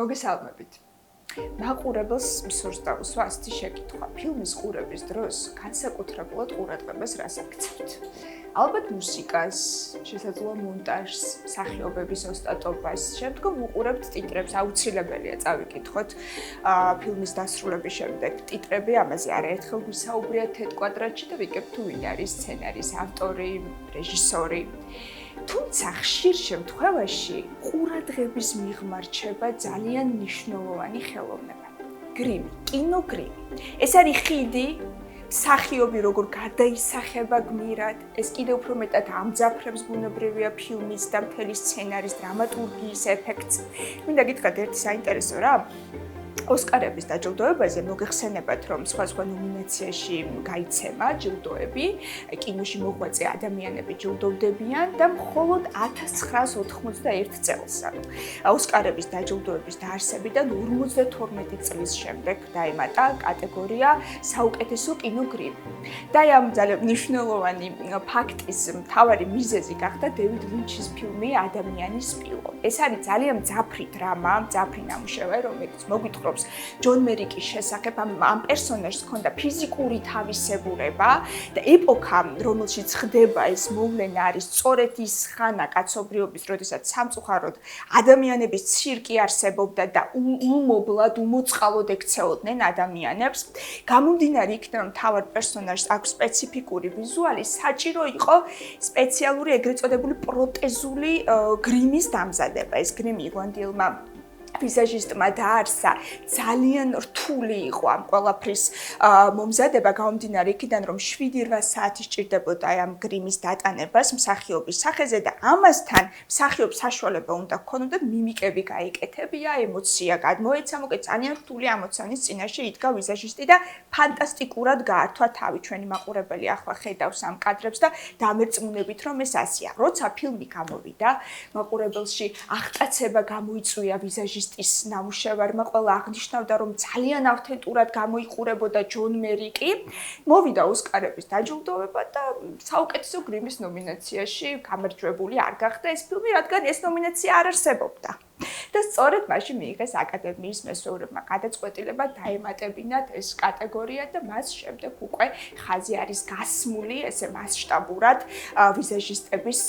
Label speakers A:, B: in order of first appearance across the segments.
A: მოგესალმებით. მაყურებელს მსურს დაუსვა ასეთი შეკითხვა. ფილმის ყურების დროს განსაკუთრებულად ყურადღებას რას აქცევთ? ალბათ მუსიკას, შესაძლოა მონტაჟს, მსახიობების ოსტატობას, შემდგომ უყურებთ ტიტრებს, აუცილებელია წავიკითხოთ ფილმის დასრულების შემდეგ ტიტრები, ამაზე არაერთხელ გვისაუბრია TED კვადრატში და ვიკებთ თუ ვინ არის სცენარის ავტორი, რეჟისორი. თუმცა ხშირ შემთხვევაში ყურადღების მიღმა რჩება ძალიან მნიშვნელოვანი ხელოვნება. გრიმი, კინოგრიმი. ეს არის ხიდი, მსახიობი როგორ გადაისახება გმირად, ეს კიდევ უფრო მეტად ამძაფრებს ბუნებრივია ფილმის და მთელი სცენარის დრამატურგიის ეფექტს. მინდა გითხრათ ერთი საინტერესო რა. ოსკარების დაჯილდოებაზე მოგეხსენებათ, რომ სხვა ნომინაციაში გაიცემა ჯილდოები, კინოში მოღვაწე ადამიანები ჯილდოვდებიან და მხოლოდ 1991 წელს, ოსკარების დაჯილდოების დაარსებიდან 52 წლის შემდეგ დაემატა კატეგორია საუკეთესო კინოგრიმი. და ამ ძალიან მნიშვნელოვანი ფაქტის მთავარი მიზეზი გახდა დევიდ ლინჩის ფილმი ადამიანის სპილო. ეს არის ძალიან მძაფრი დრამა, მძაფრი ნამუშევარი, რომელიც მოგვითხრობს ჯონ მერიკის შესახებ ამ პერსონაჟს ჰქონდა ფიზიკური თავისებურება და ეპოქა, რომელშიც ხდება ეს მოვლენა არის სწორედ ის ხანა კაცობრიობის, როდესაც სამწუხაროდ ადამიანების ცირკი არსებობდა და უმობლად, უმოწყალოდ ექცეოდნენ ადამიანებს. გამომდინარე იქიდან, რომ მთავარ პერსონაჟს აქვს სპეციფიკური ვიზუალი, საჭირო იყო სპეციალური ეგრეთ წოდებული პროტეზული გრიმის დამზადება. ეს გრიმი ირლანდიელმა ვიზაჟისტმა დაარსა, ძალიან რთული იყო ამ ყველაფრის მომზადება, გამომდინარე იქიდან, რომ 7-8 საათი სჭირდებოდა ამ გრიმის დატანებას მსახიობის სახეზე და ამასთან მსახიობს საშუალება უნდა ჰქონოდა მიმიკები გაიკეთებია, ემოცია გადმოეცა, მოკლედ ძალიან რთული ამოცანის წინაშე იდგა ვიზაჟისტი და ფანტასტიკურად გაართვა თავი. ჩვენი მაყურებელი ახლა ხედავს ამ კადრებს და დამერწმუნებით, რომ ეს ასეა. როცა ფილმი გამოვიდა, მაყურებელში აღტაცება გამოიწვია ვიზაჟისტის ნამუშევარმა, ყველა აღნიშნავდა, რომ ძალიან ავთენტურად გამოიყურებოდა ჯონ მერიკი. მოვიდა ოსკარების დაჯილდოება და საუკეთესო გრიმის ნომინაციაში გამარჯვებული არ გახდა ეს ფილმი, რადგან ეს ნომინაცია არ არსებობდა. და სწორედ მაშინ მიიღეს აკადემიის მესვეურებმა გადაწყვეტილება დაემატებინათ ეს კატეგორია და მას შემდეგ უკვე ხაზი არის გასმული ესე მასშტაბურად ვიზაჟისტების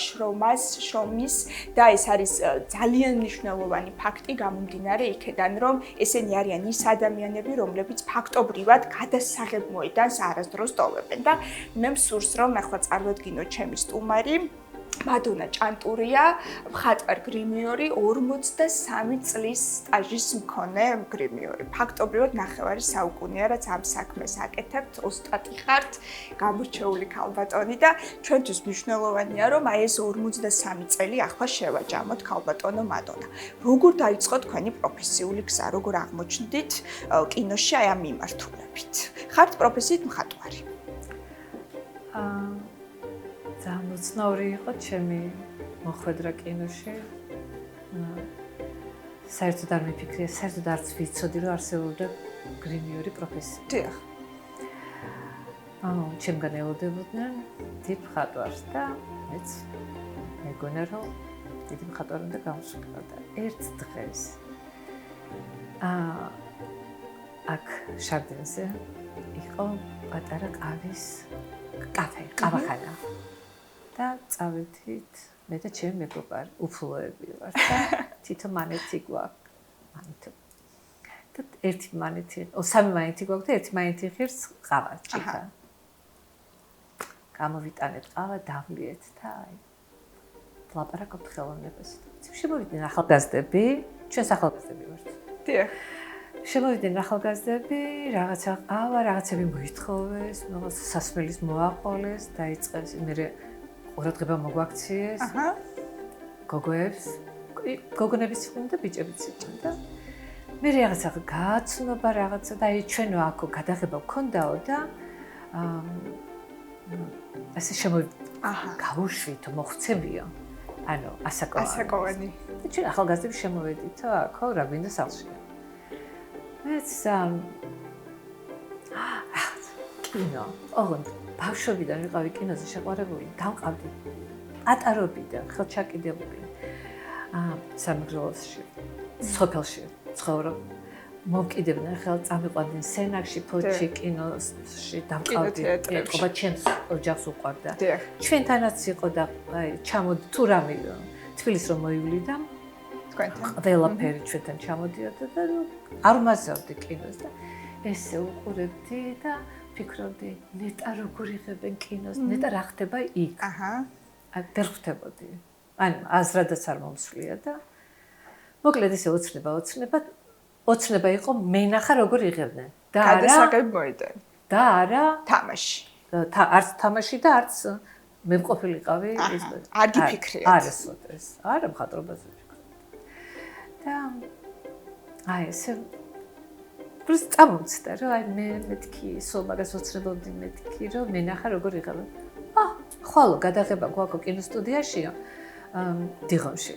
A: შრომის და ეს არის ძალიან მნიშვნელოვანი ფაქტი გამომდინარე იქედან, რომ ესენი არიან ის ადამიანები, რომლებიც ფაქტობრივად გადასაღებ მოედანს არასდროს ტოვებენ და მე მსურს, რომ ახლა წარმოვიდგინოთ ჩემი სტუმარი მადონა ჭანტურია, მხატვარ გრიმიორი, 43 წლის სტაჟის მქონე გრიმიორი. ფაქტობრივად ნახევარი საუკუნეა, რაც ამ საქმეს აკეთებთ, ოსტატი ხართ, გამორჩეული ქალბატონი და ჩვენთვის მნიშვნელოვანია, რომ აი ეს 53 წელი ახლა შევაჯამოთ ქალბატონო მადონა. როგორ დაიწყო თქვენი პროფესიული გზა, როგორ აღმოჩნდით კინოში აი ამ მიმართულებით? ხართ პროფესიით მხატვარი?
B: ძალიან იყო ჩემი მოხვედრა კინოში. საერთოდ არ მიფიქრია, საერთოდ არც ვიცოდი, რომ არსებობდა გრიმიორი პროფესია.
A: დიახ.
B: ჩემგან ელოდებოდნენ დიდ მხატვარს და მეც მეგონა, რომ დიდი მხატვარი უნდა გამოსულიყო და ერთ დღეს აქ შარდენზე იყო პატარა ყავის კაფე, ყავახანა. და წავედით მე და ჩემი მეგობარი, უფლოები ვართ და თვითონ მანეთი გვაქვს. მანეთი. და ერთი მანეთი, სამი მანეთი გვაქვს და ერთი მანეთი ღირს ყავა ჭიქა. გამოვიტანეთ ყავა, დავლიეთ და აი ლაპარაკობთ ხელოვნებას. შემოვიდნენ ახალგაზრდები, ჩვენს ახალგაზრდები ვართ.
A: დიახ.
B: შემოვიდნენ ახალგაზრდები, რაღაცა ყავა, რაღაცები მოითხოვეს, რაღაც სასმელის მოაყოლეს, დაიწყეს მე ყურადღება მოგვაქციეს. გოგოებს, გოგონების იყვნენ და ბიჭებიც იყვნენ და მე რაღაცა გააცნობა რაღაცა და აი ჩვენო აქ გადაღება გქონდაო და ასე გავუშვითო, მოხცებიო. ანუ ასაკოვანი. და ჩვენ ახალგაზრდები შემოვედითო აქო რა გვინდა სახლშია. მეც კინო. ოღონდ ბავშვობიდან ვიყავი კინოზე შეყვარებული, დავყავდი პატარობიდან, ხელჩაკიდებული სამეგრელოსში. სოფელში ცხოვრობ. მომკიდებდნენ ხელ წამიყვანდნენ სენაკში, ფოთში, კინოში დამყავდი. ეკობა ჩემს ოჯახს უყვარდა. ჩვენთანაც იყო და აი ჩამოდი თუ რამე თბილისს რომ მოივლიდა
A: თქვენთან.
B: ყველაფერი ჩვენთან ჩამოდიოდა და არ უმაზავდი კინოს და ესე უყურებდი და ფიქრობდი, ნეტა როგორ იღებენ კინოს, ნეტა რა ხდება იქ.
A: აჰა.
B: აი ვერ ხვდებოდი. ანუ აზრადაც არ მომსვლია და მოკლედ ესე ოცნება იყო მენახა როგორ იღებდნენ. და არა
A: გადასაღები მოედან.
B: და არა
A: თამაში.
B: არც თამაში და არც მე მყოფილიყავი
A: ის. არ გიფიქრიათ.
B: არა სოდეს. არა მხატვრობაზე ვფიქრობ. და აი ესე პროს წამომცდა რომ აი მე მეთქი სულ მაგას ოცნებობდი მეთქი რომ მენახა როგორ იღებენ. ხვალო გადაღება გვაქვს კინოსტუდიაშია დიღომში.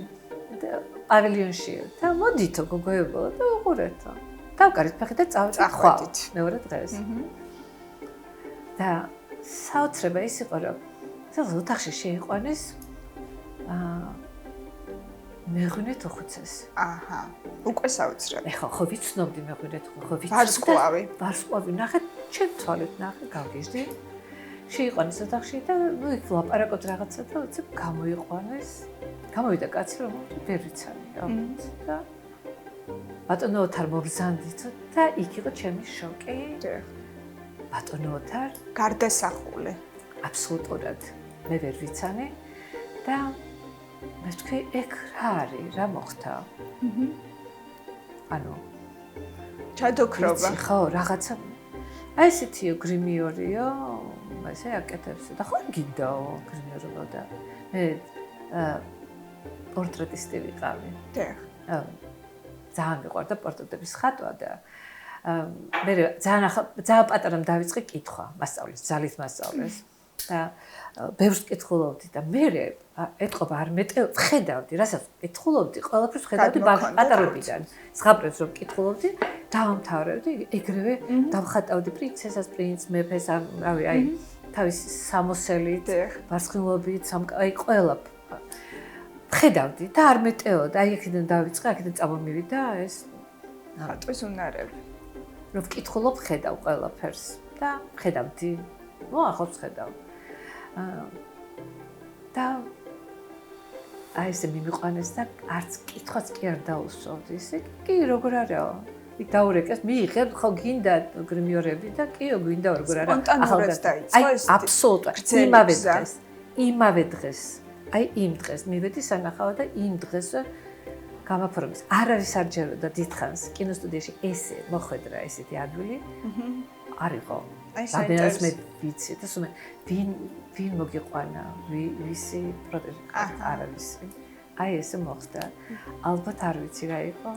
B: და პავილიონში და მოდითო გოგოებო და უყურეთო. დავკარით ფეხი და წავედით მეორე დღეს. და საოცრება ის იყო რომ ეს ოთახში შეიყვანეს მეღვინე თუხუცეს.
A: აჰა. უკვე საოცრება.
B: ეხლა ხო ვიცნობდი მეღვინე თუხუცეს, ხო ვიცი. ვარსკვლავი ნახეთ, ჩემ თვალით ნახე, გავგიჟდი. შეიყვანეს ოთახში და ნუ იქ ლაპარაკობთ რაღაცა და უცებ გამოიყვანეს. გამოვიდა კაცი რომ ვერ ვიცანი ალბათ და ბატონო ოთარ მოგზანდით და იქ იყო ჩემი შოკი. ბატონო ოთარ
A: გარდასახული.
B: აბსოლუტურად მე ვერ ვიცანი და მე ვთქვი ეგ რა არის, რა მოხდა? ანუ
A: ჩადოქრობა.
B: ხო, რაღაცა აი ესეთიო გრიმიორიო, ესე აკეთებს და ხო გინდაო გრიმიორობა და მე პორტრეტისტი ვიყავი. ძალიან მიყვარდა პორტრეტების ხატვა და მე ძალიან პატარამ დავიწყე კითხვა მასწავლის, ძალით მასწავლეს და ბევრს კითხულობდი და მე ეთყობა არ მეტევ ხედავდი, რასაც კითხულობდი, ყველაფერს ხედავდი პატარობიდან. ზღაპრებს რომ კითხულობდი, დავამთავრებდი, ეგრევე დავხატავდი პრინცესას, პრინცს, მეფეს, რავი, აი თავის სამოსელით, ვარსკვლავობით, აი ყველა ხედავდი და არ მეტეოდა, აი აქედან დავიწყე, აქედან წამომივიდა ეს
A: ხატვის უნარები.
B: რომ ვკითხულობ, ხედავ ყველაფერს და ხედავდი. ნუ ახალს ხედავ. და აი ესე მიმიყვანეს და არც კითხვაც კი არ დაუსვავდი. ისე კი როგორ არაო? იქ დაურეკეს, მიიღებ ხო გინდა გრიმიორები და კიო გინდა როგორ არა?
A: სპონტანურად დაიწყო ეს.
B: აი აბსოლუტურად იმავე დღეს. აი იმ დღეს მივედი სანახავად და იმ დღეს გამაფორმეს. არავის არ ჯეროდა დიდხანს კინოსტუდიაში ესე მოხვედრა ესეთი ადვილი. არ იყო. საბერას მე ვიცი და სულ ვინ მოგიყვანა, ვისი პროტეჟი არავის. აი ესე მოხდა. ალბათ არ ვიცი რა იყო.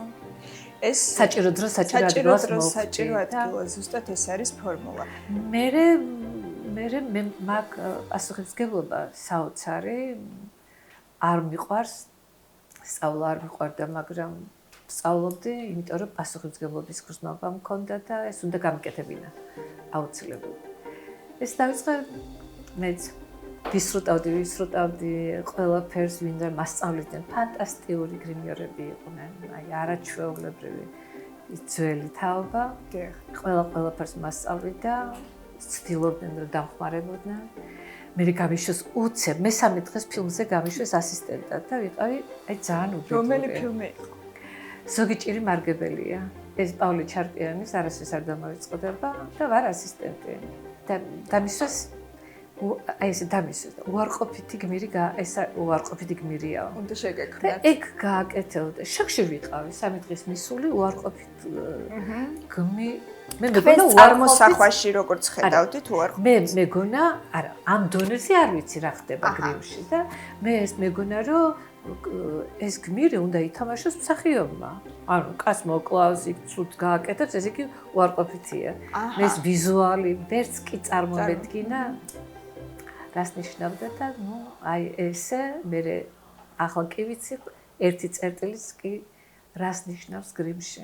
B: ეს საჭირო დრო საჭირო ადგილას
A: ზუსტად ეს არის ფორმულა.
B: მე მაგ პასუხისმგებლობა საოცარი არ მიყვარს სწავლა არ მიყვარდა მაგრამ სწავლობდი იმიტომ რომ პასუხისმგებლობის გრძნობა მქონდა და ეს უნდა გამიკეთებინა აუცილებლად ეს დავიწყე მეც ვისრუტავდი ყველაფერს ვინდა მასწავლებდნენ ფანტასტიკური გრიმიორები იყვნენ აი არაჩვეულებრივი ძველი თაობა ყველაფერს მასწავლიდა ცდილობდნენ რომ დამხმარებოდნენ. მე გამიშვეს უცებ მესამე დღეს ფილმზე გამიშვეს ასისტენტად და ვიყავი აი ძალიან უბედური.
A: რომელი ფილმი იყო?
B: ზოგი ჭირი მარგებელია. ეს პავლე ჩარპიანის არასდროს არ დამოიწყდება და ვარ ასისტენტი. და დამიშვეს აი ესე დამიშვეს. უარყოფითი გმირი ეს უარყოფითი გმირიაო.
A: უნდა შეგექმნათ.
B: და ეგ გააკეთებდა. შოკში ვიყავი 3 დღის მისული უარყოფით გმი მე მეგონა
A: უარმოსახვაში როგორც ხედავდით უარყოფით.
B: მე მეგონა, არა, ამ დონეზე არ ვიცი რა ხდება გრიმში და მე ეს მეგონა რომ ეს გმირი უნდა ითამაშოს მსახიობმა. ანუ კაც მოკლავს, იქ ცუდ გააკეთებს, ეს იგი უარყოფითია. მე ეს ვიზუალი ვერც კი წარმომედგინა. რას ნიშნავდა და ნუ აი ესე მე ახლა კი ვიცი ერთი წერტილის კი რას ნიშნავს გრიმში?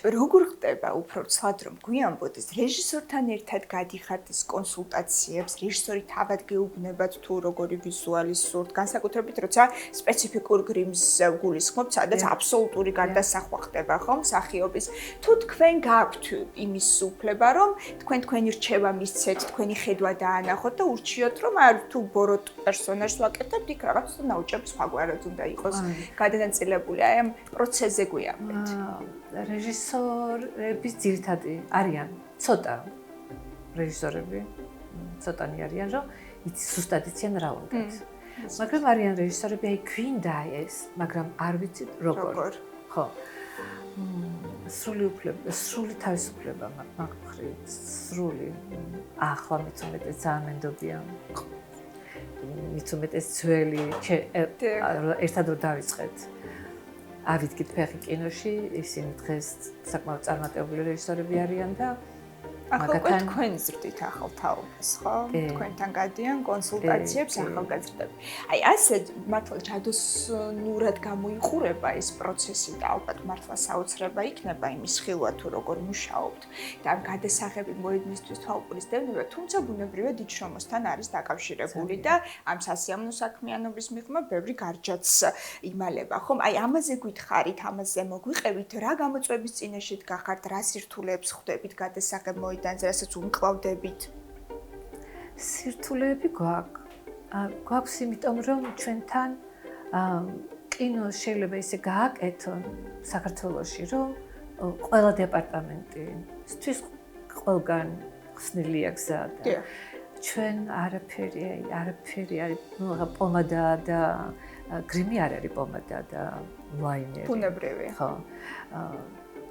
A: როგორ ხდება უფრო ცალად რომ გვიამბოდეს რეჟისორთან ერთად გადიხართ ეს კონსულტაციებს, რეჟისორი თავად გეუბნებათ თუ როგორი ვიზუალი სურთ, განსაკუთრებით როცა სპეციფიკურ გრიმს გულისხმობთ, სადაც აბსოლუტური გარდასახვა ხდება, ხომ, მსახიობის. თუ თქვენ გაქვთ იმის უფლება, რომ თქვენი რჩევა მისცეთ, თქვენი ხედვა დაანახოთ და ურჩიოთ, რომ თუ ბოროტ პერსონაჟს ვაკეთებთ, იქ რაღაც ნაუჭებს სხვაგვარად უნდა იყოს გადანაწილებული. აი ამ პროცესზე გვიამბეთ.
B: რეჟისორების ძირითადი არიან ცოტა რეჟისორები, ცოტანი არიან, რომ ზუსტად იციან რა უნდათ. მაგრამ არიან რეჟისორები, აი გვინდა ეს, მაგრამ არ ვიცით როგორ. ხო. სრული თავისუფლება მაგ სრული ახლა მით უმეტეს ძალიან მენდობია. მით უმეტეს ძველი ერთად რო დავიწყეთ. ავიდგით ფეხი კინოში, ისინი დღეს საკმაოდ წარმატებული რეჟისორები არიან და
A: ახლა თქვენ ზრდით ახალ თაობას, ხო? თქვენთან გადიან კონსულტაციებს ახალგაზრდები. აი ასე მართლა ჯადოსნურად გამოიყურება ეს პროცესი და ალბათ მართლა საოცრება იქნება იმის ხილვა თუ როგორ მუშაობთ და ამ გადასაღები მოედნისთვის თვალყურისდევნება, თუმცა ბუნებრივად დიდ შრომასთან არის დაკავშირებული და ამ სასიამოვნო საქმიანობის მიღმა ბევრი გარჯაც იმალება, ხომ? აი ამაზე გითხარით, ამაზე მოგვიყევით, რა გამოწვევის წინაშე გახართ, რა სირთულეებს ხვდებით გადასაღებ მოედანზე, რასაც უმკლავდებით?
B: სირთულეები გვაქვს, იმიტომ რომ ჩვენთან კინო შეიძლება ისე გააკეთონ საქართველოში, რომ ყველა დეპარტამენტისთვის ყველგან ხსნილია გზა და ჩვენ არაფერი არის პომადა და გრიმი არ არის პომადა და ლაინერი.
A: ბუნებრივი.
B: ხო.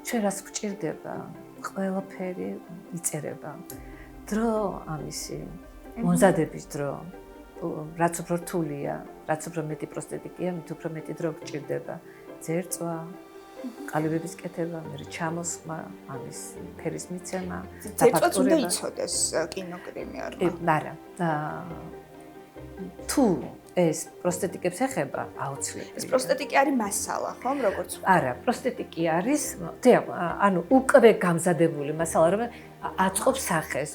B: ჩვენ რას გვჭირდება? ყველაფერი იწერება. დრო ამისი მონზადების დრო, რაც უფრო რთულია, რაც უფრო მეტი პროსთეტიკია, მით უფრო მეტი დრო გვჭირდება. ძერწვა, ყალიბების კეთება, მერე ჩამოსხმა, ამის ფერის მიცემა,
A: ძერწვაც უნდა იცოდეს კინოგრიმერმა.
B: არა. თუ ეს პროსთეტიკებს ეხება, აუცილებელი.
A: ეს პროსთეტიკი არის მასალა, ხომ, როგორც ვთქვი?
B: არა, პროსთეტიკი არის, ანუ უკვე გამზადებული მასალა, რომ აწყობს სახეს.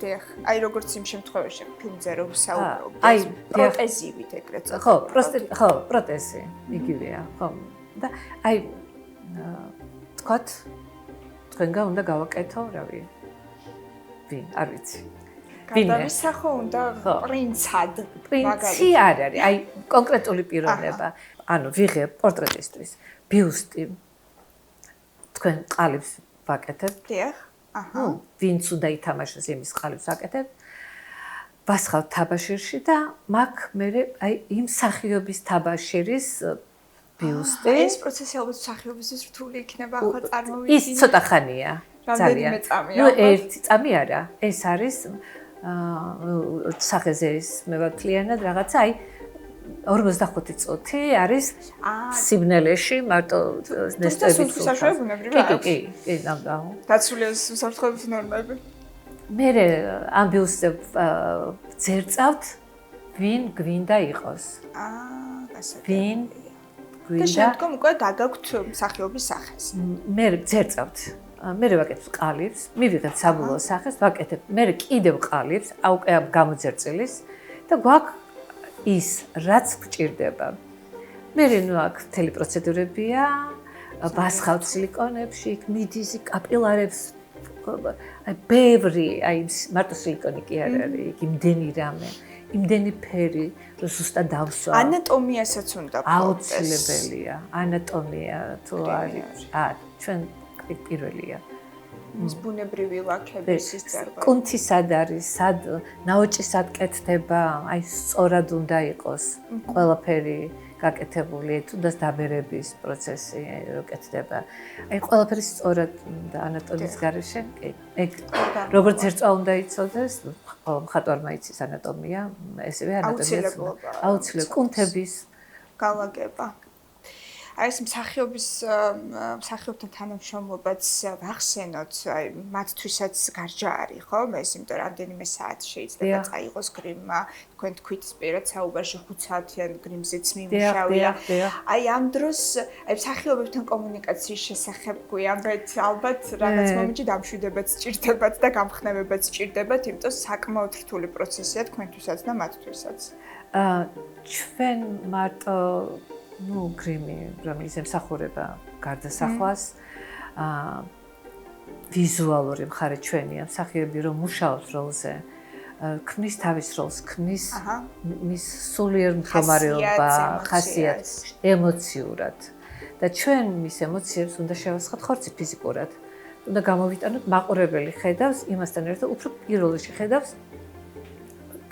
A: დიახ, აი როგორც იმ შემთხვევაში ფილმზე რომ საუბრობთ, აი პროტეზივით ეგრეთ წოდებული.
B: ხო, პროტეზი, იგივეა, ხო. და აი თქვათ, თქვენგან უნდა გავაკეთო, რავი. ვინ, არ ვიცი.
A: გადამისახო უნდა პრინცად.
B: პრინცი არ არის, აი კონკრეტული პიროვნება. ანუ ვიღებ პორტრეტისთვის ბიუსტი. თქვენ ყალიბს ვაკეთებ.
A: დიახ. აჰა.
B: ვინც უნდა ითამაშოს იმის ყალიბს ვაკეთებ. ვასხავთ თაბაშირში და მაგ მე აი იმ მსახიობის თაბაშირის ბიუსტი.
A: ეს პროცესი ალბათ მსახიობისთვის რთული იქნება ახლა წარმოვიდგინე.
B: ის ცოტა ხანია. ძალიან.
A: ნუ
B: ერთი წამი არა. ეს არის სახეზე ის მე ვთლიანად რაღაცა აი 45 წუთი არის სიბნელეში მარტო ნესტოებით
A: საშუალებრივია.
B: კი, ნამდვილად.
A: დაცულია უსაფრთხოების ნორმები.
B: მე ამ ბიუსტზე ძერწავთ ვინ გვინდა იყოს.
A: გასაგებია.
B: ვინ
A: და შემდგომ უკვე დაგაქვთ მსახიობის სახეს.
B: მე ძერწავთ. მე ვაკეთებ ყალიბს, მივიღებ საბოლოო სახეს, ვაკეთებ მე კიდევ ყალიბს, აუკე ამ გამოძერწილის და გვაქვს ის რაც გვჭირდება. მე ნუ აქ მთელი პროცედურებია, ვასხავთ სილიკონებში, იქ მიდის კაპილარებს, აი ბევრი, აი მარტო სილიკონი კი არ არის, იქ იმდენი რამე, იმდენი ფერი, რომ ზუსტად დავსვა.
A: ანატომიასაც უნდა
B: აუცილებელია, ანატომია თუ არის, ჩვენ პირველია.
A: ის ბუნებრივი ლაქების ის ძარბა.
B: კუნთი სად არის, სად ნაოჭი სად კეთდება, აი სწორად უნდა იყოს ყველაფერი გაკეთებული, თუნდაც დაბერების პროცესი კეთდება. აი ყველაფერი სწორად და ანატომიის გარეშე, კი. ეგ როგორც ერთვა უნდა იცოდეს, მხატვარმა იცის ანატომია, ესევე ანატომიაც აუცილებლად კუნთების
A: გალაგება. აი ეს მსახიობთან თანამშრომლობაც ვახსენოთ, აი მათთვისაც გარჯა არის, ხო? ეს იმიტომ რამდენიმე საათი შეიძლება წაიღოს გრიმმა, თქვენ თქვით პირად საუბარში 5 საათიან გრიმზეც მიმუშავია. აი ამ დროს აი მსახიობებთან კომუნიკაციის შესახებ გვიამბეთ, ალბათ რაღაც მომენტში დამშვიდებაც სჭირდებათ და გამხნევებაც სჭირდებათ, იმიტომ საკმაოდ რთული პროცესია თქვენთვისაც და მათთვისაც.
B: ჩვენ მარტო გრიმი, რომელიც ემსახურება გარდასახვას, ვიზუალური მხარე ჩვენია, მსახიობი რომ მუშაობს როლზე, ქმნის თავის როლს, ქმნის მის სულიერ მდგომარეობა, ხასიათს, ემოციურად. და ჩვენ მის ემოციებს უნდა შევასხოთ ხორცი ფიზიკურად. უნდა გამოვიტანოთ მაყურებელი ხედავს იმასთან ერთად უფრო პირველ რიგში ხედავს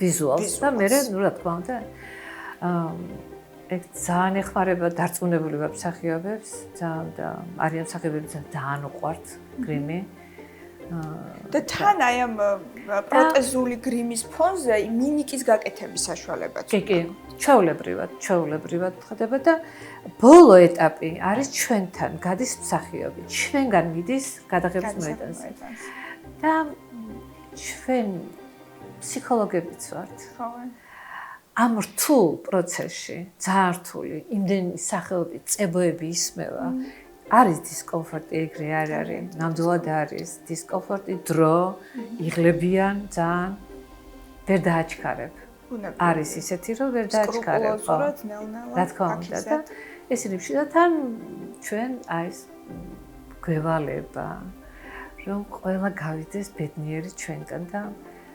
B: ვიზუალს და მე რა თქმა უნდა ეგ ძალიან ეხმარება დარწმუნებული ვარ მსახიობებს ძალიან და არიან მსახიობები ძალიან უყვართ გრიმი
A: და თან აი ამ პროტეზული გრიმის ფონზე მიმიკის გაკეთების საშუალებაც
B: კი ჩვეულებრივად ხდება და ბოლო ეტაპი არის ჩვენთან გადის მსახიობი ჩვენგან მიდის გადაღების მოედანზე და ჩვენ ფსიქოლოგებიც ვართ
A: ხო
B: ამ რთულ პროცესში ძალიან რთული იმდენი სახეობი წებოები ისმევა არის დისკომფორტი ეგრე არ არის ნამდვილად არის დისკომფორტი დრო იღლებიან ძალიან ვერ დააჩქარებ არის ისეთი რომ ვერ დააჩქარებ ხო რა თქმა უნდა და ესენი მშვიდობთან ჩვენ აი ეს გვევალება რომ ყველა გავიდეს ბედნიერი ჩვენგან და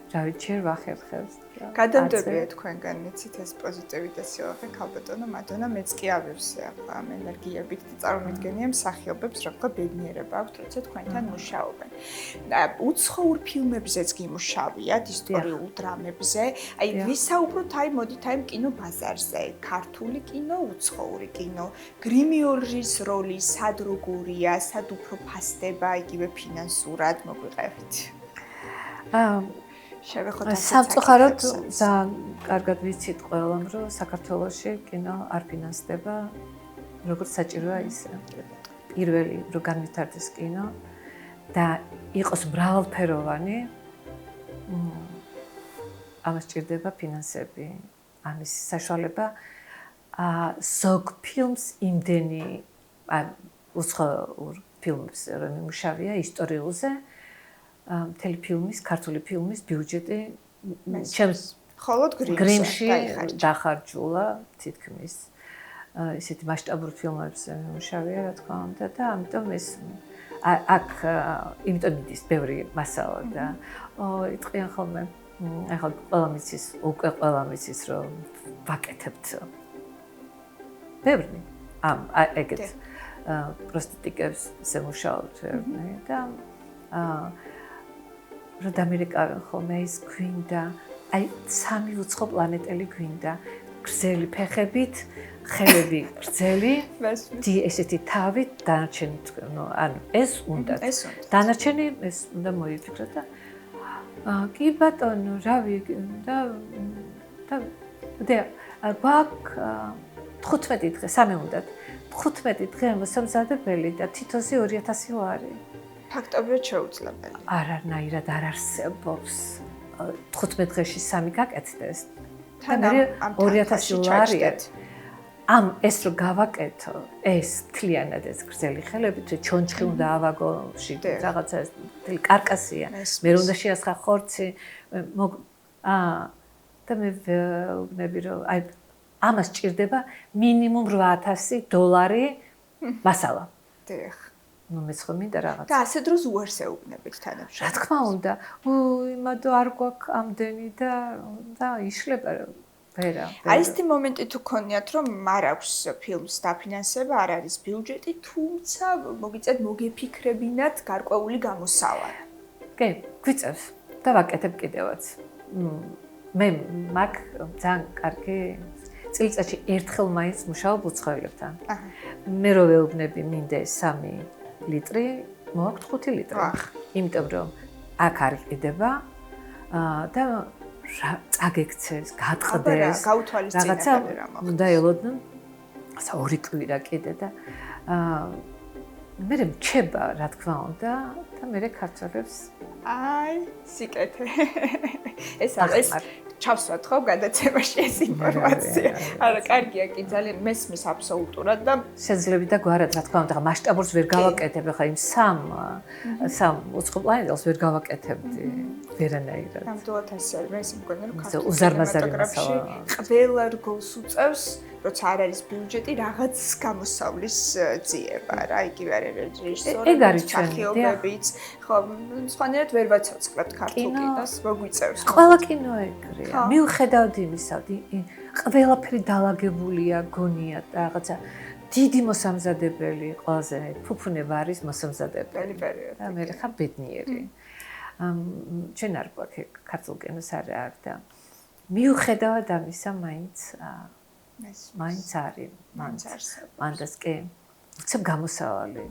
B: რა ვიცი ვახერხებს
A: გადამდებია თქვენგან იცით ეს პოზიტივი და სილაღე ქალბატონო მადონა მეც კი ავირსე ამ ენერგიებით და წარმომიდგენია მსახიობებს როგორ ბედნიერება აქვთ როცა თქვენთან მუშაობენ და უცხოურ ფილმებზეც გიმუშავიათ ისტორიულ დრამებზე აი ვისაუბროთ აი მოდით აი კინო ბაზარზე ქართული კინო უცხოური კინო გრიმიორის როლი სად როგორია სად უფრო ფასდება იგივე ფინანსურად მოგვიყევით
B: სამწუხაროდ ძალიან კარგად ვიცით ყველამ რომ საქართველოში კინო არ ფინანსდება როგორც საჭიროა ისე პირველი რომ განვითარდეს კინო და იყოს მრავალფეროვანი ამას სჭირდება ფინანსები ამის საშუალება ზოგ ფილმს იმდენი უცხოურ ფილმებს რომ იმუშავია ისტორიულზე მთელი ფილმის, ქართული ფილმის ბიუჯეტი ჩემს
A: მხოლოდ
B: გრიმში დახარჯულა თითქმის ისეთი მასშტაბური ფილმებზე მუშავია რა თქმა უნდა და ამიტომ ეს აქ იმიტომ მიდის ბევრი მასალა და იტყვიან ხოლმე ახლა ყველა მიცის რომ ვაკეთებთ ბევრი ეგეთ პროსტიტიკებს ზემუშავებთ და რომ დამერეკავენ ხოლმე ის გვინდა აი სამი უცხო პლანეტელი გვინდა გრძელი ფეხებით ხელები გრძელი ესეთი თავით დანარჩენი ანუ ეს უნდა დანარჩენი ეს უნდა მოიფიქროთ და კი ბატონო რავი და გვაქვს 15 დღე სამი უნდათ 15 დღე მოსამზადებელი და თითოზე 2000 ლარი
A: ფაქტობრივად შეუძლებელი.
B: არანაირად არ არსებობს 15 დღეში სამი გაკეთდეს.
A: თან ამ
B: 2000 ლარია. ამ ეს რო გავაკეთო, ეს თლიანად ეს გრძელი ხელები, თუ ჩონჩხი უნდა ავაგო, რაღაცა ეს კარკასია. მე უნდა შეასხა ხორცი. და მე ვგნები რომ აი ამას ჭირდება მინიმუმ $8000 მასალა.
A: დიახ.
B: ну მეც ხომ მინდა რაღაც
A: და ასე დროს უარს ეუბნებით თანამშრომლებს
B: რა თქმა უნდა იმადო არ გვაქვს ამდენი და იშლება ვერა
A: აი ეს მომენტი თუ ქონიათ რომ არ აქვს ფილმს დაფინანსება არ არის ბიუჯეტი თუმცა მოგიწევთ მოგეფიქრებინათ გარკვეული გამოსავალი
B: კი გვიწევს და ვაკეთებ კიდევაც მე მაგ ძალიან კარგი წელიწადში ერთხელ მაინც მუშაობ უცხოელებთან მე რო ვეუბნები მინდა 3 ლიტრი მოაქვს 5 ლიტრი. იმიტომ რომ აქ არ იყიდება და წაგექცეს, გატყდეს.
A: გაუთვალისწინებელი რა მოხდეს.
B: უნდა ელოდნონ ასა ორი კვირა კიდე და მე მრჩება რა თქმა უნდა და მე ქართველებს
A: აი სიკეთე ეს არის ჩავსვათ ხო გადაცემაში ეს ინფორმაცია. არა, კარგია კი ძალიან მესმის აბსოლუტურად და
B: შეძლები და გვარად რა თქმა უნდა მასშტაბურს ვერ გავაკეთებ ხა იმ სამ უცხოპლანეტელს ვერ გავაკეთებდი ვერანაირად.
A: ნამდვილად ასე არის. მე ისე მგონია რომ
B: ქართულ უზარმაზარი მასალა
A: ყველა რგოლს უწევს როცა არ არის ბიუჯეტი რაღაც გამოსავლის ძიება რა იგივე არის რეჟისორი
B: ეგ არის
A: მსახიობებიც ხო სხვანაირად ვერ ვაცოცხლებთ ქართულ კინოს მოგვიწევს
B: ყველა კინო ეგრეა მიუხედავად იმისა ყველაფერი დალაგებულია გონია და რაღაცა დიდი მოსამზადებელი ყველაზე ფუფუნება არის მოსამზადებელი და მე ხა ბედნიერი ჩვენ არ გვაქვს ქართულ კინოს არ აქვს და მიუხედავად ამისა მაინც არის მანდას კი უცებ გამოსავალი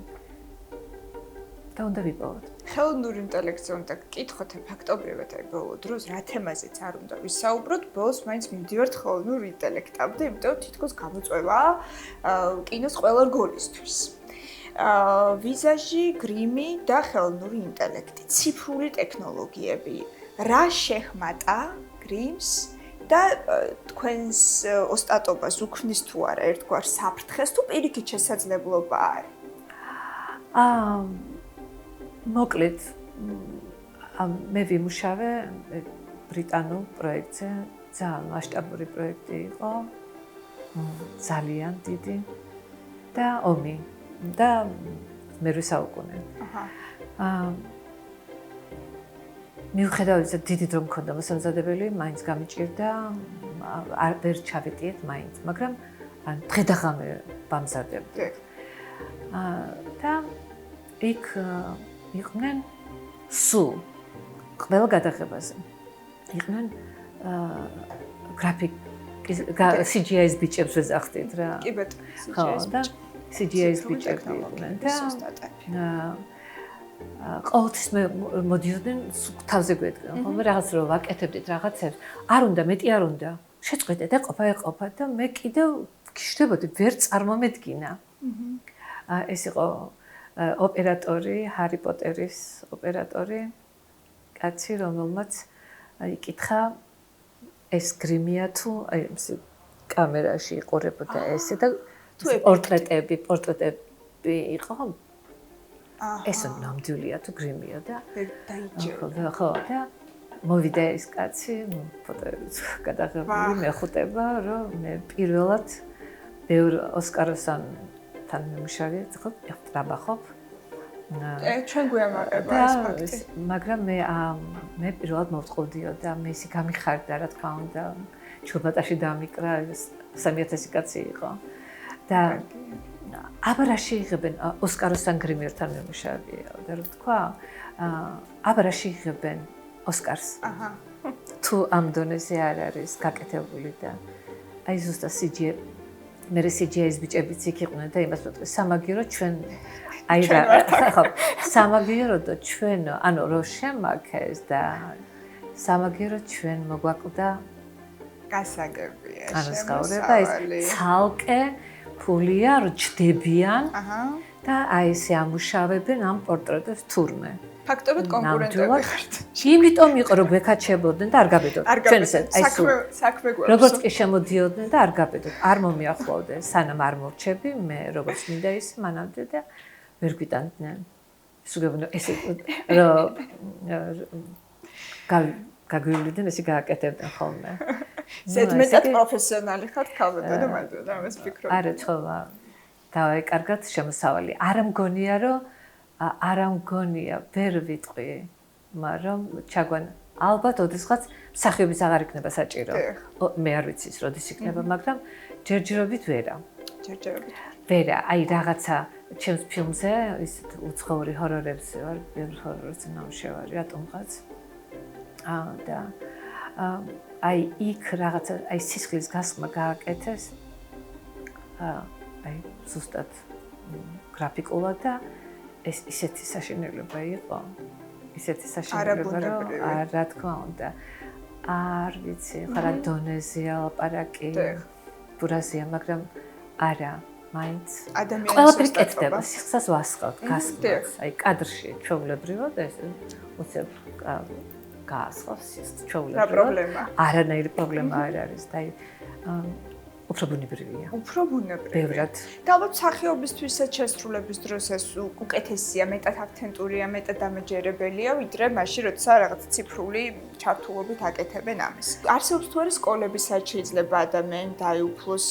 B: და უნდა ვიპოვოთ
A: ხელოვნური ინტელექტზე უნდა გკითხოთ ფაქტობრივად აი ბოლო დროს რა თემაზეც არ უნდა ვისაუბროთ ბოლოს მაინც მივდივართ ხელოვნურ ინტელექტამდე იმიტომ რომ თითქოს გამოწვევაა კინოს ყველა რგოლისთვის ვიზაჟი, გრიმი და ხელოვნური ინტელექტი, ციფრული ტექნოლოგიები რა შეხმატა გრიმს და თქვენს ოსტატობას უქმნის თუ არა ერთგვარ საფრთხეს თუ პირიქით შესაძლებლობა არის?
B: მოკლედ მე ვიმუშავე ბრიტანულ პროექტზე, ძალიან მასშტაბური პროექტი იყო, ძალიან დიდი და ომი და მერვე საუკუნე. მიუხედავად იმისა, დიდი დრო მქონდა მოსამზადებელი, მაინც გამიჭირდა, ვერ ჩავეტიეთ მაინც, მაგრამ დღე და ღამე ვამზადებდი. და იქ იყვნენ სულ ყველა გადაღებაზე. იყვნენ CGI-ის ბიჭებს ვეძახდით რა.
A: კი ბატონო,
B: CGI-ის ბიჭები იყვნენ და ყოველთვის მე მოდიოდნენ თავზე გვედგან, ხოლმე რაღაც რო ვაკეთებდით რაღაცებს, არ უნდა მეტი არ უნდა. შეწყვეტე და ყოფა და მე კიდევ გიშდებოდი, ვერ წარმომედგინა. ეს იყო ოპერატორი, ჰარი პოტერის ოპერატორი, კაცი, რომელმაც იკითხა ეს გრიმია თუ აი კამერაში იყურებოდა ესე და პორტრეტები იყო. ეს ნამდვილია თუ გრიმია და
A: დაიჯერა.
B: ხო და მოვიდა ეს კაცი, ფოტოებიც გადაღებული, მეხუტება, რომ მე პირველად ბევრ ოსკაროსთან მიმუშავე, ხო, ტრაბახობ.
A: ჩვენ გვიამაყება ეს ფაქტი.
B: მაგრამ მე პირველად მოვწყობდიო და მე ისე გამიხარდა, რა თქმა უნდა, ჩუბატაში დამიკრა, 3000 კაცი იყო. და აბა რა შეიღებენ ოსკაროსთან გრიმერთან მიმუშავეა და რა თქვა, აბა რა შეიღებენ ოსკარს. თუ ამ დონეზე არ არის გაკეთებული და აი ზუსტად CGI მე CGI-ის ბიჭებიც იქ იყვნენ და იმას ვიტყვი, სამაგირო ჩვენ აი რა ხო სამაგირო და ჩვენ ანუ რო შემაქეს და სამაგირო ჩვენ მოგვაკლდა
A: გასაგებია
B: შემოსავლება ეს ცალკე ფულია რო ჯდებიან და აი ესე ამუშავებენ ამ პორტრეტებს თურმე
A: ფაქტობრივად კონკურენტები ხართ.
B: იმიტომ იყო რომ გვეკაჩებოდნენ და არ გაბედოთ. ჩვენ ესე აი
A: საქმე გვაქვს.
B: როგორც კი შემოდიოდნენ და არ გაბედოთ. არ მომიახლოვდნენ, სანამ არ მორჩები, მე როგორც მინდა ის მანამდე და ვერ გვიტანდნენ. ისუგებოდნენ ესე რომ გაგვივლდნენ ესე გააკეთებდნენ ხოლმე.
A: ზედმეტად პროფესიონალი ხართ ქალბატონო და მანდ და ამას ფიქრობ.
B: არა ცხოვა. დავაიკარგოთ შემოსავალი. არ ამგონია, ვერ ვიტყვი, მაგრამ ჩაგვან ალბათ ოდესღაც მსახიობის აღარ იქნება საჭირო. მე არ ვიცი ის როდის იქნება, მაგრამ ჯერჯერობით ვერა. ვერა, აი რაღაცა ჩემს ფილმზე, ისეთ უცხოური ჰორორებზე ვარ, ბევრი ჰორორზე ნამუშევარი, რატომღაც. და აი იქ რაღაცა, აი სისხლის გასხმა გააკეთეს. აი ზუსტად გრაფიკულად და ეს ისეთი საშინელება იყო. ისეთი საშინელება, რომ რა თქმა უნდა, არ ვიცი, ხარა დონეზია ლაპარაკი, ბურაზია, მაგრამ არა, მაინც
A: ადამიანის
B: ყველაფერი
A: ოსტატობა.
B: კეთდება, სიხსას ვასყავთ, გასყავს. აი კადრში ჩვეულებრივად ეს უცებ გაასყავს
A: რა
B: ჩვეულებრივად.
A: პრობლემა?
B: არანაირი პრობლემა არ არის და აი უფრო ბუნებრივია.
A: უფრო ბუნებრივია.
B: ბევრად.
A: და ალბათ მსახიობისთვისაც შესრულების დროს ეს უკეთესია, მეტად ავთენტურია, მეტად დამაჯერებელია, ვიდრე მაშინ, როცა რაღაც ციფრული ჩართულობით აკეთებენ ამას. არსებობს თუ არა სკოლები, სადაც შეიძლება ადამიანი დაეუფლოს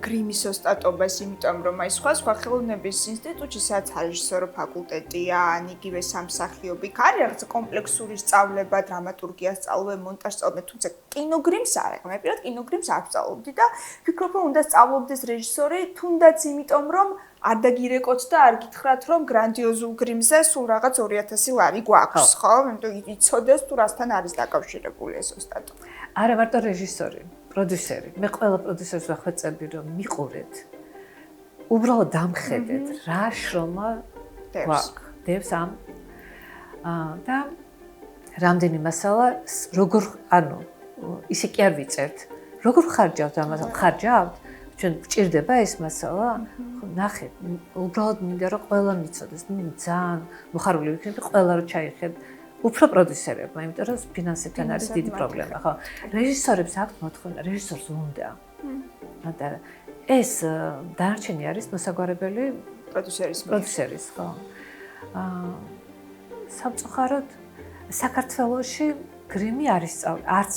A: გრიმის ოსტატობას, იმიტომ რომ აი სხვა ხელოვნების ინსტიტუტში, სადაც რეჟისორო ფაკულტეტია, ან იგივე სამსახიობი, არის რაღაც კომპლექსური სწავლება, დრამატურგიას სწავლება, მონტაჟს სწავლება, თუმცა კინოგრიმს არა. მე პირად კინოგრიმს არ სწავლობდი და ვფიქრობ, რომ უნდა სწავლობდეს რეჟისორი, თუნდაც იმიტომ, რომ არ დაგირეკოთ და არ გითხრათ, რომ გრანდიოზულ გრიმზე სულ რაღაც 2000 ლარი გვაქვს, ხო? იმიტომ იცოდეს თუ რასთან არის დაკავშირებული ეს ოსტატობა.
B: არა მარტო რეჟისორი, პროდიუსერი. მე ყველა პროდიუსერს ვახვეწები, რომ მიყურეთ. უბრალოდ დამხედეთ, რა შრომა გვაქვს. დევს ამ და რამდენი მასალა, როგორ, ანუ ისე კი არ ვიწერთ. როგორ ხარჯავთ ამას? ხარჯავთ? ჩვენ გვჭირდება ეს მასალა? ნახეთ, უბრალოდ მინდა რომ ყველა მიცოდეს, ძალიან მოხარული ვიქნები, ყველა რომ ჩაიხედ უფრო პროდიუსერებმა, იმიტომ რომ ფინანსებთან არის დიდი პრობლემა, ხო? რეჟისორებს აქვთ მოთხოვნა, რეჟისორს უნდა. და ეს დანარჩენი არის მოსაგვარებელი პროდიუსერის, ხო? სამწუხაროდ საქართველოში გრიმი არის არც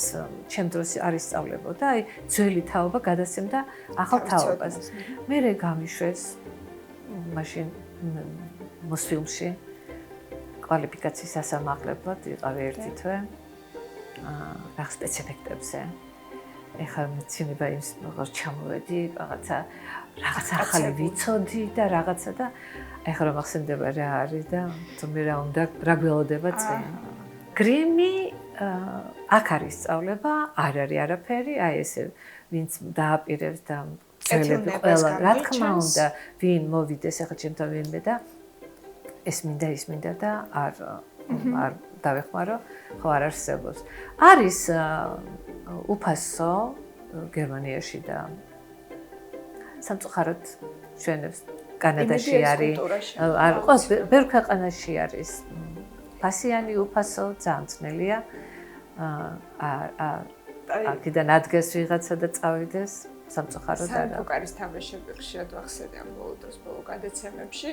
B: ჩემ დროს არის სწავლებოდა, აი ძველი თაობა გადასცემდა ახალ თაობას. მე გამიშვეს მაშინ მოსფილმში კვალიფიკაციის ასამაღლებლად იყავი ერთი თვე რა სპეციფიკებზე. ეხლა მეცნობა იმის როგორ ჩამოვედი, რაღაც ახალი ვიცოდი და რაღაცა და ეხლა რომ ახსენდება რა არის და თუმცა რა უნდა რა გველოდება წინ. გრიმი აქ არის სწავლება, არ არის არაფერი, აი ესე ვინც დააპირებს და ძველები ყველა რა თქმა უნდა ვინ მოვიდეს ახლა ჩემთან ვინმე და ეს მინდა და არ დავეხმარო, ხო არ არსებობს. არის უფასო გერმანიაში და სამწუხაროდ ჩვენებს კანადაში არის, ბევრ ქვეყანაში არის. ფასიანი უფასო ძალიან ძნელია. აქედან ადგეს ვიღაცა და წავიდეს სამწუხაროდ არა.
A: სამფოკარის თამაშები ხშირად ვახსენე ამ ბოლო დროს ბოლო გადაცემებში.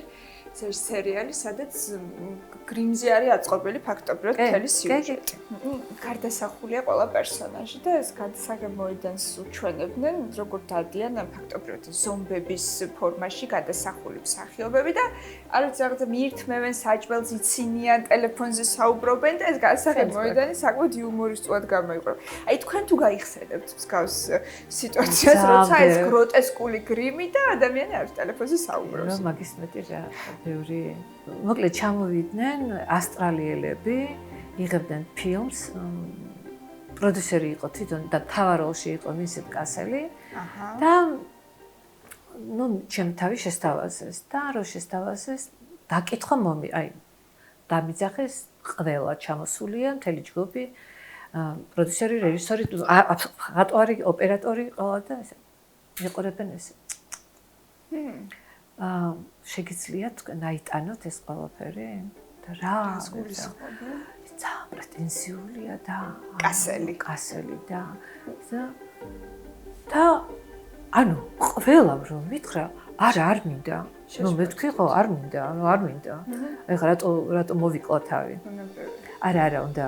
A: ეს სერიალი, სადაც გრიმზე არის აწყობილი ფაქტობრივად მთელი სიუჟეტი. გარდასახულია ყველა პერსონაჟი და ეს გადასაღებოიდანს უჩვენებდნენ, როგორ დადიან ფაქტობრივად ზომბების ფორმაში გადასახული მსახიობები და არ ვიცი რაღაცა მიირთმევენ საჭმელს, იცინიან, ტელეფონზე საუბრობენ და ეს გადასაღებოიდანი საკმაოდ იუმორისტულად გამოიყურება. აი თქვენ თუ გაიხსენებთ მსგავს სიტუაციას, როცა ეს გროტესკული გრიმი და ადამიანი არის ტელეფონზე საუბრობს.
B: მაგის მეტი რა ბევრი მოკლედ ჩამოვიდნენ ავსტრალიელები, იღებდნენ ფილმს, პროდიუსერი იყო თვითონ და მთავარ როლში იყო ვინსენტ კასელი და ნუ ჩემ თავი შესთავაზეს და რო შესთავაზეს, დაკითხვა აი დამიძახეს ყველა ჩამოსულია, მთელი ჯგუფი, პროდიუსერი, რეჟისორი, ხატვარი, ოპერატორი ყველა და ესე მიყურებენ ესე. შეგიძლიათ თქვენ აიტანოთ ეს ყველაფერი და რა გულისხმობ? ძალიან პრეტენზიულია და კასელი და ანუ ყველამ რომ მითხრა, არ მინდა. ნუ მე თქვი ხო, არ მინდა. ეხლა რატო მოვიკლო თავი? არა, უნდა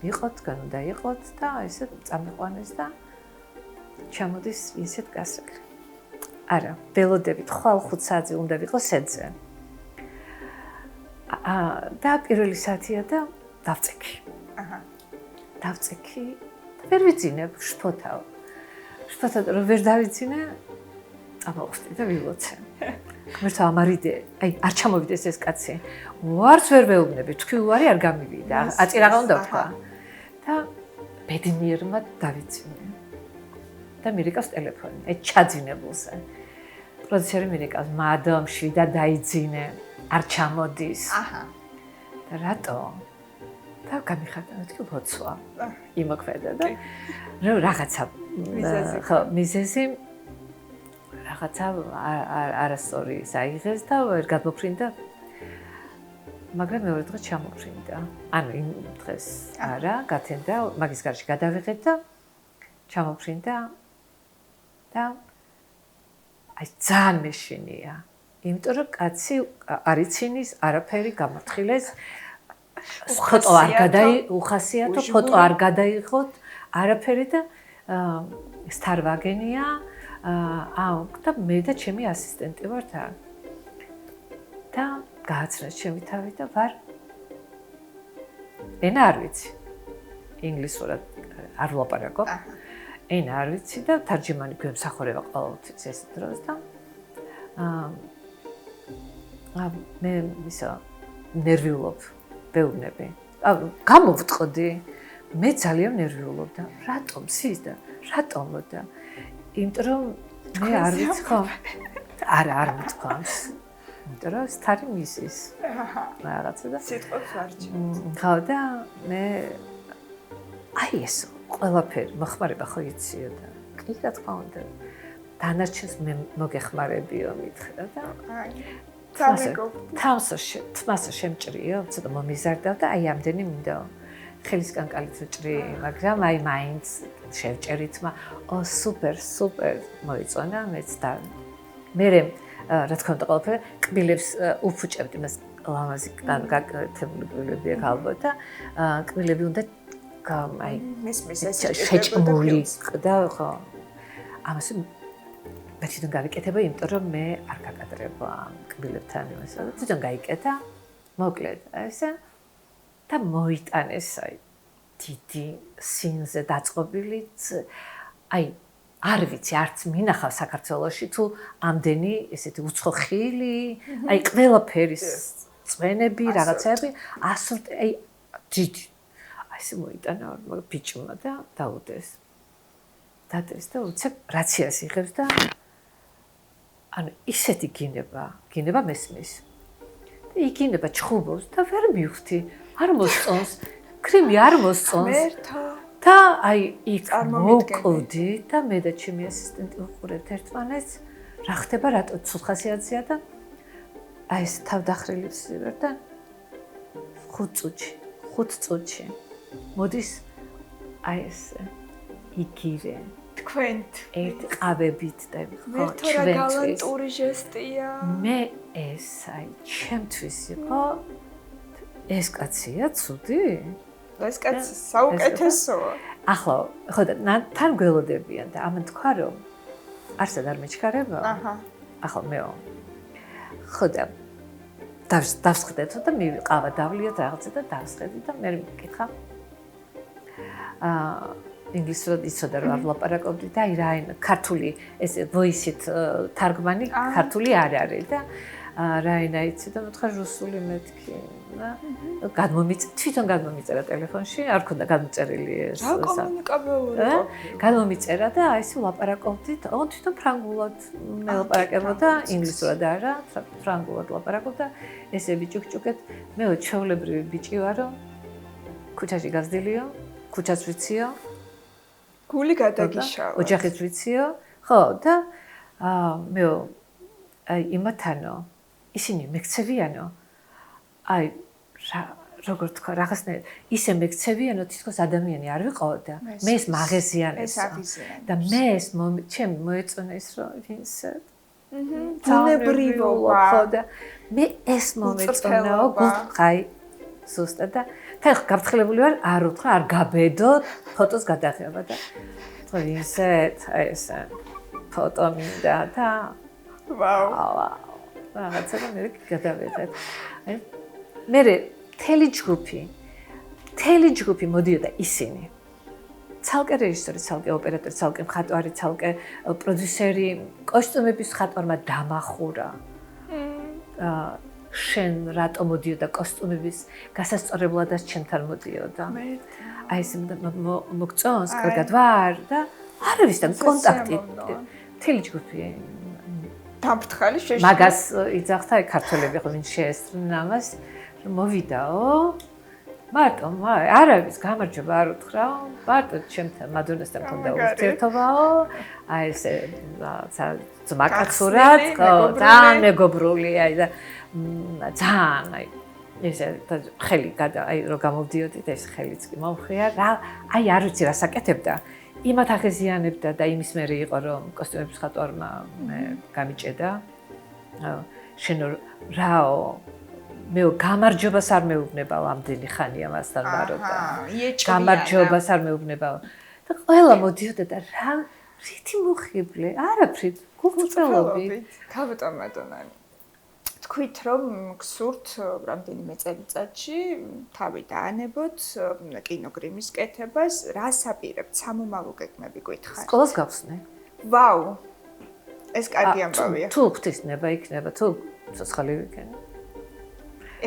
B: იყოთ, თქვენ უნდა იყოთ და ესე წამიყვანეს და ჩამოდის ვინსენტ კასელი. არა, ველოდებით, ხვალ 5 საათზე უნდა ვიყო სეტზე. და პირველი საათია და დავწექი. დავწექი და ვერ ვიცინებ, შფოთავ. რომ ვერ დავიცინე, წამოვხსნი და ვილოცე. ღმერთო ამარიდე, აი არ ჩამოვიდეს ეს კაცი. ვარც ვერ ვეუბნები, თქვი უარი არ გამივიდა. აწირაღა უნდა თქვა. და ბედნიერმა დავიცინე. და მირეკავს ტელეფონი, აი ჩაძინებულზე. პროდიუსერი მირეკავს, მადამ შვიდა დაიძინე, არ ჩამოდის. და რატო? და გამიხარდა, თქვი ლოცვა. იმოქმედა და რაღაცა ხო, მიზეზი რაღაცა არასწორი საიღეს და ვერ გადმოფრინდა. მაგრამ მეორე დღეს ჩამოფრინდა. ანუ იმ დღეს არა, გათენდა, მაგის გარშე გადავიღეთ და ჩამოფრინდა და აი ძალიან მეშინია. იმიტომ რომ კაცი არ იცინის არაფერი გამორთხილეს. ფოტო არ უხასიათო, ფოტო არ გადაიღოთ, არაფერი და სტარვაგენია. და მე და ჩემი ასისტენტი ვართ აქ. და გააცნეს ჩემი თავი და ვარ ენა არ ვიცი. ინგლისურად არ ვლაპარაკობ. ენა არ ვიცი და თარჯიმანი გვემსახურება ყოველთვის ეს დროს და მე ისა ნერვიულობ ბევრნები. გამოვწყდი. მე ძალიან ნერვიულობდა. რატომ სის და რატომო და იმიტომ რომ მე არ ვიცი ხო? არ მithქვამს. იმიტომ რომ სტარი მისის. რაღაცა და
A: სიტყვებს ვარჩევ.
B: ხო და მე აი ეს ყველაფერი მოხმარება ხო იციო და კი რა თქმა უნდა. დანარჩენს მე მოგეხმარებიო მითხრა და თმასო შემჭრიო, ცოტა მომიზარდა და აი ამდენი მინდა ხელისგან კალით ვჭრი, მაგრამ აი მაინც შევჭერით, სუპერ მოიწონა მეც და მე რა თქმა უნდა ყველაფერი კბილებს უფუჭებდი მას ლამაზი გაკეთებული კბილები აქვს ალბათ და კბილები უნდა აი
A: მესმის ეს
B: შეჭმული და ხო ამას მე თვითონ გავიკეთება, იმიტომ რომ მე არ გაკადრება კბილებთან იმასა და თვითონ გაიკეთა, მოკლედ ესე და მოიტანეს აი დიდი სინზე დაწყობილიც აი არ ვიცი არც მინახავ საქართველოში თუ ამდენი ესეთი უცხო ხილი, აი ყველაფერის წვენები, რაღაცები ასორტი აი დიდი აი ესე მოიტანა ბიჭმა და დაუდეს. დადეს და უცებ რაციას იღებს და ანუ ისეთი გინება მესმის. და იგინება ჩხუბობს და ვერ მივხვდი, არ მოსწონს, კრემი არ მოსწონს.
A: მერთო
B: და აი იქ მოვკვდი და მე და ჩემი ასისტენტი ვუყურებთ ერთმანეთს, რა ხდება, რატო ცუხასიათზეა და აი ეს თავდახრილებს ვარ და 5 წუთში მოდის აი ეს იგივე
A: თქვენთ
B: ერთ ყავებით და ხო
A: მერთო რა გალანტური ჟესტია.
B: მე ეს აი ჩემთვის იყო ეს კაცია ცუდი?
A: ეს კაცი საუკეთესოა.
B: ახლა ხო და თან გველოდებიან და ამან თქვა რომ არსად არ მეჩქარება? ახლა მეო. ხო და დავსხდეთო და მივიყავა დავლიოთ რაღაცა და დავსხედი და მე მეკითხა. ინგლისურად იცოდა რომ არ ვლაპარაკობდი და აი რაინ ქართული ეს voice-ით თარგმანი ქართული არ არის და რაინა იცი და მეთქა რუსული მეთქი და თვითონ გადმომიწერა ტელეფონში, არ ქონდა გადმოწერილი ეს
A: რა კომუნიკაბელური
B: გადმომიწერა და აი ესე ვლაპარაკობდი და თვითონ ფრანგულად მე ვლაპარაკებოდა ინგლისურად არა, ფრანგულად ვლაპარაკობდა ესე ბიჭუკ-ჭუკეთ მე ჩვეულებრივი ბიჭი ვარო ქუჩაში გაზრდილიო, ქუჩას ვიციო
A: გული გადაგიშალა.
B: ოჯახიც ვიციო, ხო და მე აი იმათანო ისინი მეკცევიანო აი როგორ თქვა რაღაცნაირად ისე მეკცევიანო თითქოს ადამიანი არ ვიყავ და მე ეს მაღეზიანესა და მე ეს ჩემი მოეწონა ის რომ ვინსეთ
A: ბუნებრივობა
B: ხო და მე ეს მომეწონაო გულყაი ზუსტად და თან გაფრთხილებული ვარ არ უთხრა არ გაბედო ფოტოს გადაღება და თქვა ვინსეთ აი ეს ფოტო მინდა და
A: ვაუ
B: რაღაცა და მე გადავიღეთ აი მე მთელი ჯგუფი მოდიოდა ისინი ცალკე რეჟისორი, ცალკე ოპერატორი, ცალკე მხატვარი, ცალკე პროდიუსერი, კოსტუმების მხატვარმა დამახურა. შენ რატო მოდიოდა კოსტუმების გასასწორებლადაც ჩემთან მოდიოდა. აი ეს მოგწონს, კარგად ვარ და არავის და კონტაქტი. მთელი ჯგუფი
A: დამფრთხალი შეშ
B: მაგას იძახდა ქართველები ხო ვინ შეესწრნენ ამას რომ მოვიდაო მარტო არ არის გამარჯობა არ უთხრა მარტო ჩემთან მადონასთან მქონდა ურთიერთობაო აი ესე ძმაკაცურად ძალიან მეგობრული აი და ძალიან აი ესე ხელი აი რომ გამოვდიოდით ეს ხელიც კი მომხია რა აი არ ვიცი რა საკეთებდა იმათ აღეზიანებდა და იმის მერე იყო რომ კოსტიუმების ხატვარმა მე გამიჭედა შენ რაო მე გამარჯობას არ მეუბნებავ ამდენი ხანია მასთან ვაროდა გამარჯობას არ მეუბნებავ და ყველა მოდიოდა და რა რითი მოხიბლე არაფრით გულწრფელობით
A: ქაბატონ მადონანი თქვით რომ გსურთ რამდენიმე წელიწადში თავი დაანებოთ კინოგრიმის კეთებას რას აპირებთ სამომავლო გეგმები გითხარით
B: სკოლას გავხსნე
A: ვაუ ეს კარგი ამბავია
B: თუ ღვთისნება იქნება თუ ცოცხალი ვიქენ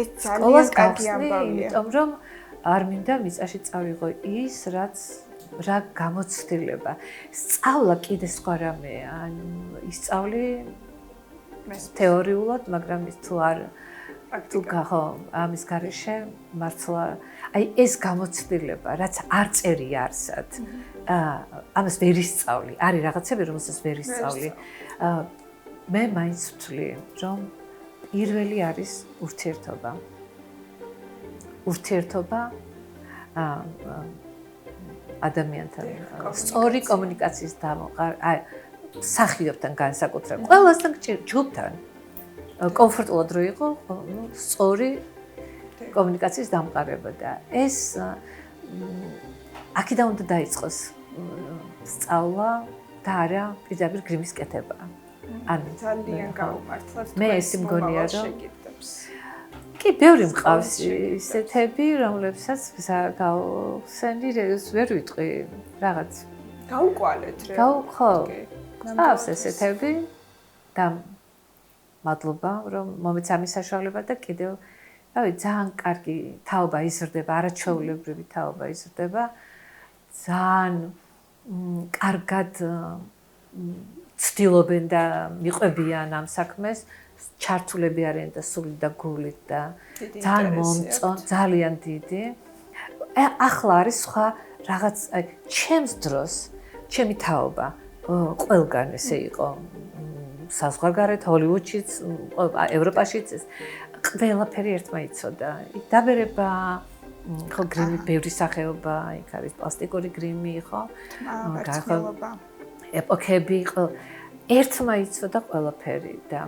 A: ეს ძალიან კარგი ამბავია
B: იმიტომ რომ არ მინდა მიწაში წავიღო ის რაც რა გამოცდილება სწავლა კიდე სხვა რამეა ისწავლი თეორიულად მაგრამ ის თუ არ პრაქტიკა ხო ამის გარეშე მართლა აი ეს გამოცდილება რაც არ წერია არსად ამას ვერ ისწავლი არის რაღაცები რომელსაც ვერ ისწავლი მე მაინც ვთვლი რომ პირველი არის ურთიერთობა ადამიანთან სწორი კომუნიკაციის მსახიობთან განსაკუთრებით ყველასთან ჯგუფთან კომფორტულად რო იყო სწორი კომუნიკაციის დამყარება და ეს აქედან უნდა დაიწყოს სწავლა და არა პირდაპირ გრიმის კეთება ანუ
A: ძალიან გაუმართლად
B: მე ეს მგონია რომ კი ბევრი მყავს ისეთები რომლებსაც გავხსენი ვერ ვიტყვი რაღაც
A: გაუყვალეთ
B: ხო ყავს ესეთები და მადლობა რომ მომეცა ამის საშუალება და კიდევ რავი ძალიან კარგი თაობა იზრდება არაჩვეულებრივი თაობა იზრდება ძალიან კარგად ცდილობენ და მიყვებიან ამ საქმეს ჩართულები არიან და სულით და გულით და ძალიან მომწონ ძალიან დიდი ახლა არის სხვა რაღაც აი ჩემს დროს ჩემი თაობა ყველგან ესე იყო საზღვარგარეთ ჰოლივუდშიც ევროპაშიც ყველაფერი ერთმა იცოდა დაბერება ხო გრიმი ბევრი სახეობა იქ არის პლასტიკური გრიმი ხო
A: გახელობა
B: ეპოქები იყო ერთმა იცოდა ყველაფერი და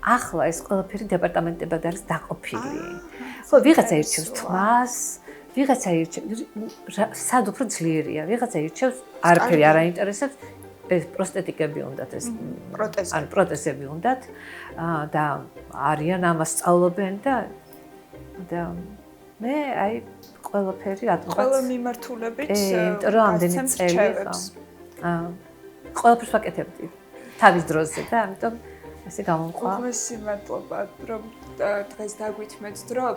B: ახლა ეს ყველაფერი დეპარტამენტებად არის დაყოფილი ხო ვიღაცა ირჩევს თმას ვიღაცა ირჩევს სად უფრო ძლიერია ვიღაცა ირჩევს არაფერი არ აინტერესებს ეს პროსტეტიკები უნდათ ეს ან პროტეზები უნდათ და არიან ამას სწავლობენ და მე აი ყველაფერი რატომღაც
A: ყველა მიმართულებით
B: იმიტომ რომ ამდენი წელი ხო ყველაფერს ვაკეთებდი თავის დროზე და ამიტომ ესე გამომყვა
A: უღმესი მადლობა რომ დღეს დაგვითმეთ დრო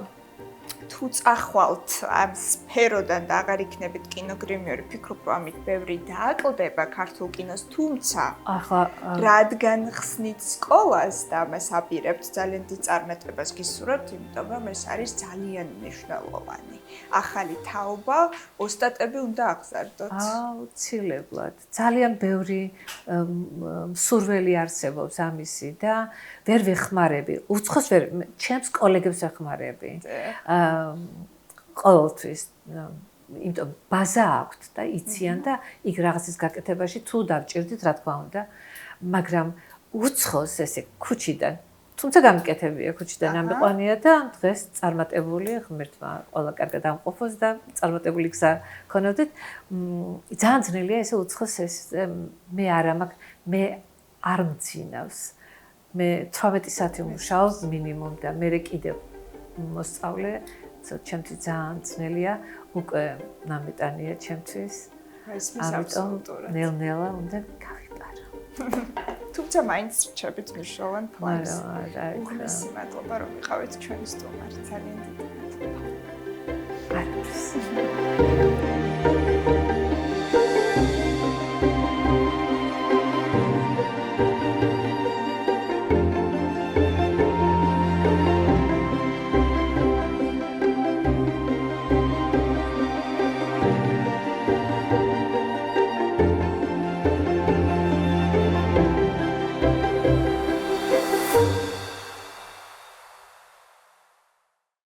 A: თუ წახვალთ ამ სფეროდან და აღარ იქნებით კინოგრიმიორი ფიქრობ რომ ამით ბევრი დააკლდება ქართულ კინოს თუმცა
B: ახლა
A: რადგან ხსნით სკოლას და ამას აპირებთ ძალიან დიდ წარმატებას გისურვებთ იმიტომ რომ ეს არის ძალიან მნიშვნელოვანი ახალი თაობა ოსტატები უნდა აღზარდოთ
B: აუცილებლად ძალიან ბევრი სურველი არსებობს ამისი და ვერ ვეხმარები უცხოს ვერ ჩემს კოლეგებს ვეხმარები ყოველთვის იმიტომ ბაზა აქვთ და იციან და იქ რაღაცის გაკეთებაში თუ დავჭირდით რა თქმა უნდა მაგრამ უცხოს ესე ქუჩიდან თუმცა გამიკეთებია ქუჩიდან ამიყვანია და დღეს წარმატებული ღმერთმა ყველა კარგად ამყოფოს და წარმატებული გზა ქონოდეთ ძალიან ძნელია ესე უცხოს ეს მე არა მაქვს მე არ მძინავს მე 18 საათი ვმუშაობ მინიმუმ და მე კიდევ მოსწავლე ჩემთვის ძალიან ძნელია უკვე ნამეტანია ჩემთვის ამიტომ ნელ-ნელა უნდა გავიპარო
A: თუმცა მაინც რჩებით მნიშვნელოვან ფლანს უღმესი მადლობა რომ იყავით ჩვენი სტუმარი ძალიან დიდი